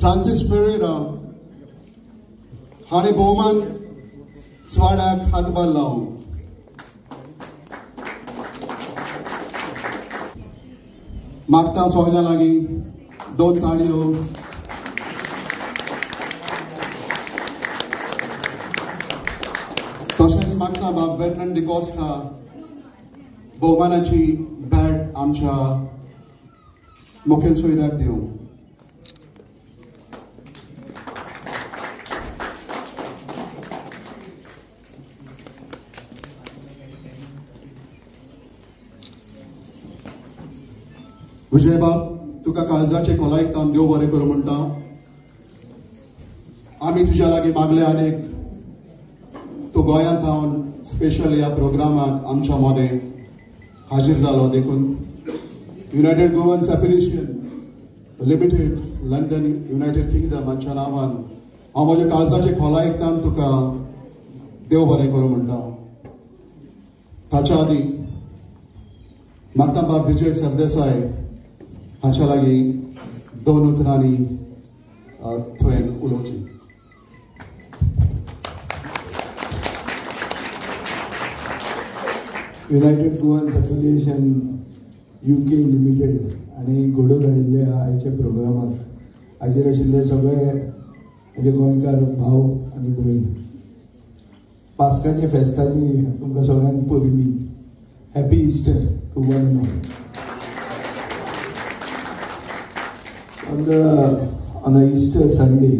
Francis Pereira हाणे भोवमान स्वाडाक हातभार लावूं. मागता सगळ्यां लागीं 2 ताळयो. तशेंच मागता बाब वेर्नन डिकॉस्टा भोवमानाची बॅट आमच्या मुखेल सोयऱ्याक दिवं. विजय बाब तुका काळजाचे खोलायेक देव बरें करूं म्हणटा. आमी तुज्या लागीं मागले आनीक तूं गोंयांत रावन स्पेशल ह्या प्रोग्रामाक आमच्या मदें हाजीर जालो. देखून United Goans affiliation limited London United kingdom हांच्या नांवान हांव म्हज्या काळजाचे खोलायेक तुका देव बरें करूं म्हणटा. ताच्या आदीं मागता बाब विजय सरदेसाय हाच्या लागीं 2 उतरांनी तुवें उलोवचें. United Goans affiliation UK limited आणि घडोवन हाडिल्ल्या आयच्या प्रोग्रामाक हाजीर आशिल्ले सगळे म्हजे गोंयकार भाव आनी भयण. पास्काच्या फेस्ताची तुमकां सगळ्यांक पयलीं happy Easter to one and all. On a Easter Sunday,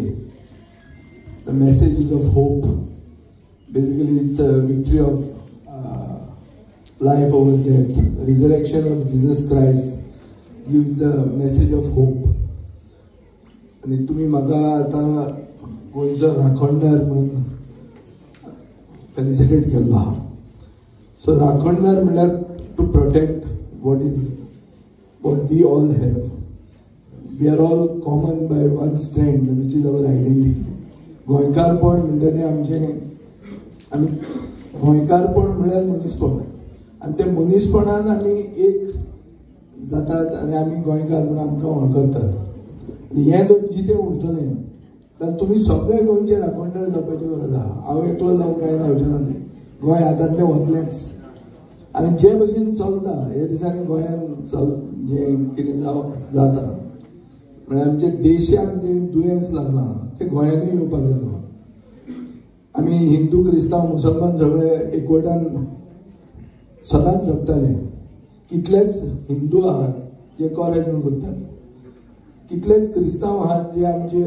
the message is of hope. Basically, it's a victory of life over death. The resurrection of Jesus Christ gives the message of hope. आणि तुम्ही म्हाका आतां गोंयचो राखणदार म्हणून felicitate केल्लो आहा. So राखणदार म्हणल्यार to protect what we all have. We are all common by one strand, which is our identity. गोंयकारपण म्हणटलें आमचें आमी गोंयकारपण म्हळ्यार मनीसपण आनी ते मनीसपणान आमी एक जातात आनी आमी गोंयकार म्हणून आमकां वळखतात. हें जर जितें उरतलें जाल्यार तुमी सगळे गोंयचे राखणदार जावपाची गरज आहा. हांव एकलो जावन कांय जावचें ना. तें गोंय हातांतलें वतलेंच आनी जे भशेन चलता हे दिसांनी गोंयांत जें कितें जाता म्हळ्यार आमच्या देशाक जें दुयेंस लागलां तें गोंयांतूय येवपाक लागलां. आमी हिंदू क्रिस्तांव मुसलमान सगळे एकवटान सदांच जगताले. कितलेच हिंदू आहात जे कोरेजन करतात, कितलेच क्रिस्तांव आहात जे आमचे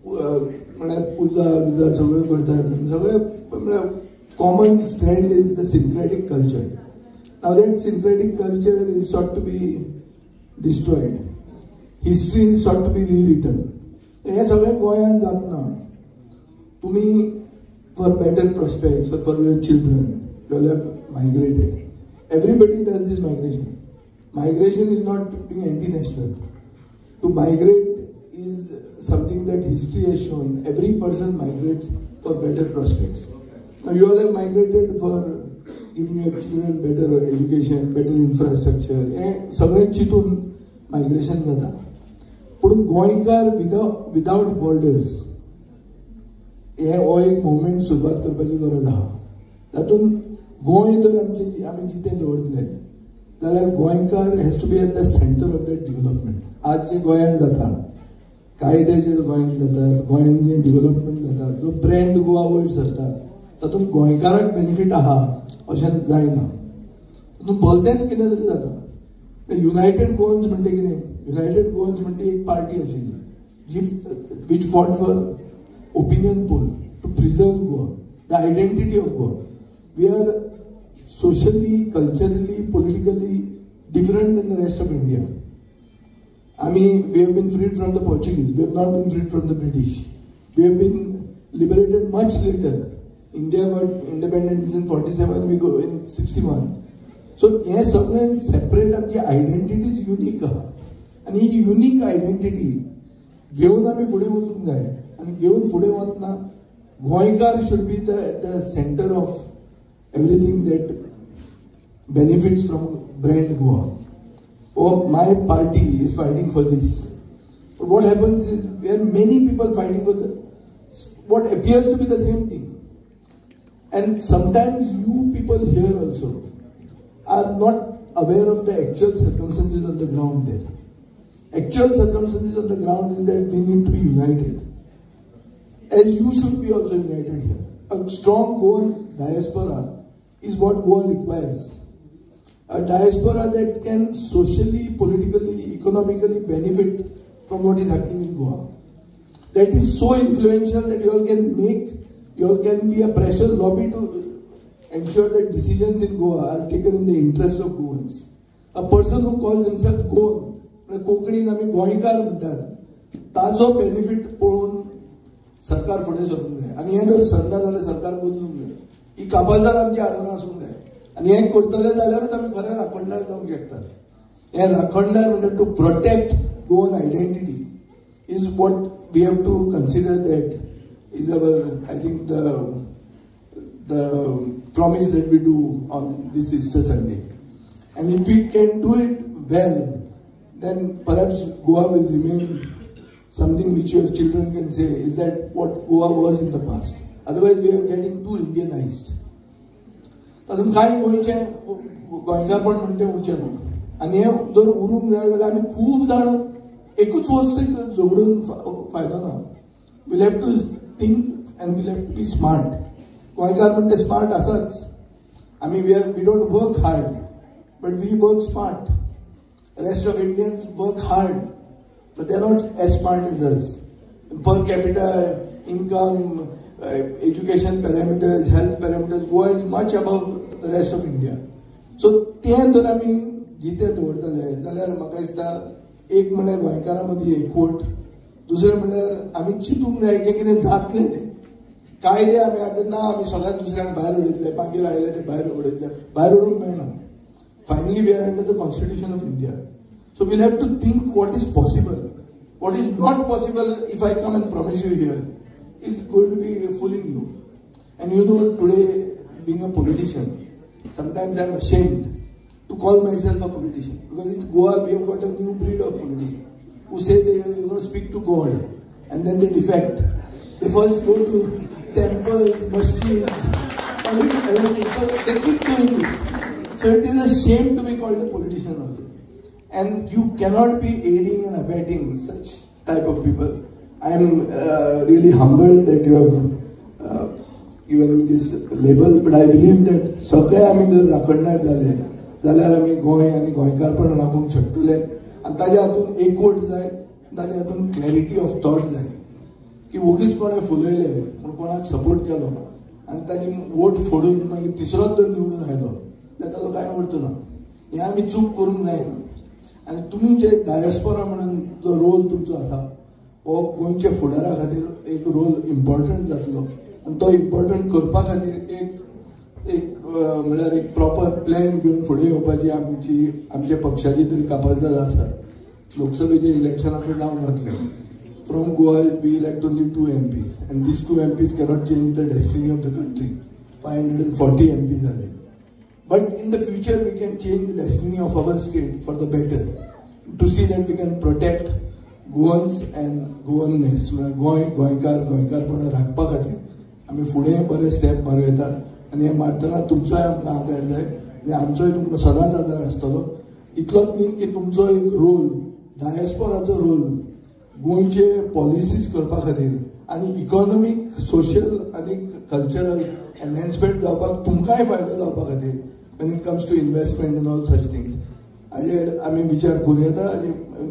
म्हळ्यार पुजा बिजा सगळ्यो करतात. सगळे म्हळ्यार common strand is the syncretic culture. Now that syncretic culture is sought to be destroyed. History is sought to be rewritten. हे सगळें गोंयांत जातना तुमी for better prospects for your children you have migrated. Everybody does this migration. Migration is not being anti-national. To migrate is something that history has shown. Every person migrates for better prospects. Now you all have migrated for giving your children better education, better infrastructure. हे सगळे चितून migration जाता. पूण गोंयकार without borders हे हो एक movement सुरवात करपाची गरज आहा. तातूंत गोंय जर आमी जितें दवरतले जाल्यार गोंयकार has to be at the centre of that development. आज जे गोंयांत जाता कायदे जे गोंयांत जातात, गोंयांत जे डेव्हलपमेंट जाता, जो ब्रँड गोवा वयर सरता तातूंत गोंयकाराक बेनिफीट आहा अशें जायना. तातूंत भलतेंच कितें तरी जाता. युनायटेड गोवन्स म्हणटा कितें? युनायटेड गोवन्स म्हणटा एक पार्टी आशिल्ली जी which fought for opinion poll to preserve Goa, the identity of Goa. We are socially, culturally, politically different than the rest of India. We have been freed from the Portuguese. We have not been freed from the British. We have been liberated much later. India got independence in 47, we go in 61. So, हे सगळे separate आमची identities unique आहा. आणि ही unique identity घेऊन आमी फुडें वचूंक जाय. आणि घेऊन फुडें वतना गोंयकार should be the centre of everything that benefits from brand Goa. Oh, my party is fighting for this. But what happens is we have many people fighting for what appears to be the same thing. And sometimes you people here also are not aware of the actual circumstances on the ground there. Actual circumstances on the ground is that we need to be united. As you should be also united here. A strong Goan diaspora is what Goa requires. A diaspora that can socially, politically, economically benefit from what is happening in Goa. That is so influential that you all can be a pressure lobby to ensure that decisions in Goa are taken in the interest of Goans. A person who calls himself Goan, कोंकणीन आमी गोंयकार म्हणटात, ताजो benefit पळोवन सरकार फुडें सरूंक जाय. आनी हें जर सरना जाल्यार सरकार बदलूंक जाय. ही कापाजार आमची आदारां आसूंक जाय. आनी हें करतले जाल्यारूच आमी खरे राखणदार जावंक शकतात. हें राखणदार म्हणटा to protect Goan identity is what we have to consider that is our, I think the promise that we do on this Easter Sunday. And if we can do it well, then perhaps Goa will remain something which your children can say is that what Goa was in the past. Otherwise we are getting too Indianized. तातूंत कांय गोंयचें गोंयकारपण म्हणटा तें उरचें ना. आनी हें जर उरूंक जाय जाल्यार आमी खूब जाण एकूच वस्त झगडून फायदो ना. We'll have to think and we'll have to be smart. गोंयकार म्हणटा स्मार्ट आसाच. आमी we don't work hard but we work smart. Rest of Indians work hard, but they are not as smart as us. Per capita income, education parameters, health parameters, Goa is much above the rest of India. So, तें जर आमी जिते दवरतले जाल्यार म्हाका दिसता एक म्हणल्यार गोंयकारां मदीं एकवट, दुसरें म्हणल्यार आमी चिंतूंक जाय जें कितें जातलें तें. कायदे आमी हाडटा ना, आमी सगळ्यांक दुसऱ्यांक भायर उडयतले, मागीर आयले ते भायर उडयतले. भायर उडोवंक मेळना. Finally, we are under the Constitution of India. So we'll have to think what is possible. What is not possible, if I come and promise you here, is going to be fooling you. And you know, today, being a politician, sometimes I'm ashamed to call myself a politician. Because in Goa, we have got a new breed of politicians who say they, speak to God. And then they defect. They first go to temples, masjids, and everything. So they keep doing this. So it is a shame to be called a politician also. And you cannot be aiding and abetting such type of people. I am really humbled that you have given me this label, but I believe that सगळे आमी जर राखणदार जाले जाल्यार आमी गोंय आनी गोंयकारपण राखूंक शकतले. आनी ताज्या हातूंत एकवट जाय, ताज्या हातूंत क्लॅरिटी ऑफ थॉट जाय की वगीच कोणें फुलयले पूण कोणाक सपोर्ट केलो आनी ताणी वोट फोडून मागीर तिसरोच जर निवडून आयलो ताका कांय अर्थ ना. हें आमी चूक करूंक जायना. आनी तुमी जे डायस्पोरा म्हणून जो रोल तुमचो आसा हो गोंयच्या फुडारा खातीर एक रोल इम्पॉर्टंट जातलो. आनी तो इम्पॉर्टंट करपा खातीर एक म्हणल्यार एक प्रॉपर प्लॅन घेवन फुडें येवपाची आमचे पक्षाची तरी कापाजदाद आसा. लोकसभेचे इलेक्शन आतां जावन वतलें. From Goa we elect only 2 MPs and these 2 MPs cannot change the destiny of the country. 540 MPs जाले. But in the future, we can change the destiny of our state for the better. To see that we can protect Goans and Goanness. गोंयकारपण राखपा खातीर आमी फुडें बरे step मारूं येता. आनी हें मारतना तुमचोय आमकां आदार जाय आनी आमचोय तुमकां सदांच आदार आसतलो. इतलोच न्ही की तुमचो एक रोल, डायस्पोराचो रोल गोंयचे पॉलिसीज करपा खातीर आनी इकॉनॉमीक, सोशल आनी कल्चरल एनहान्समेंट जावपाक तुमकांय फायदो जावपा खातीर when it comes to investment and all such things. I mean, विचार करूं येता.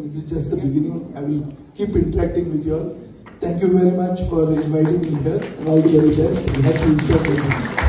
This is just the beginning. I will keep interacting with you all. Thank you very much for inviting me here and all the very best. Happy Easter.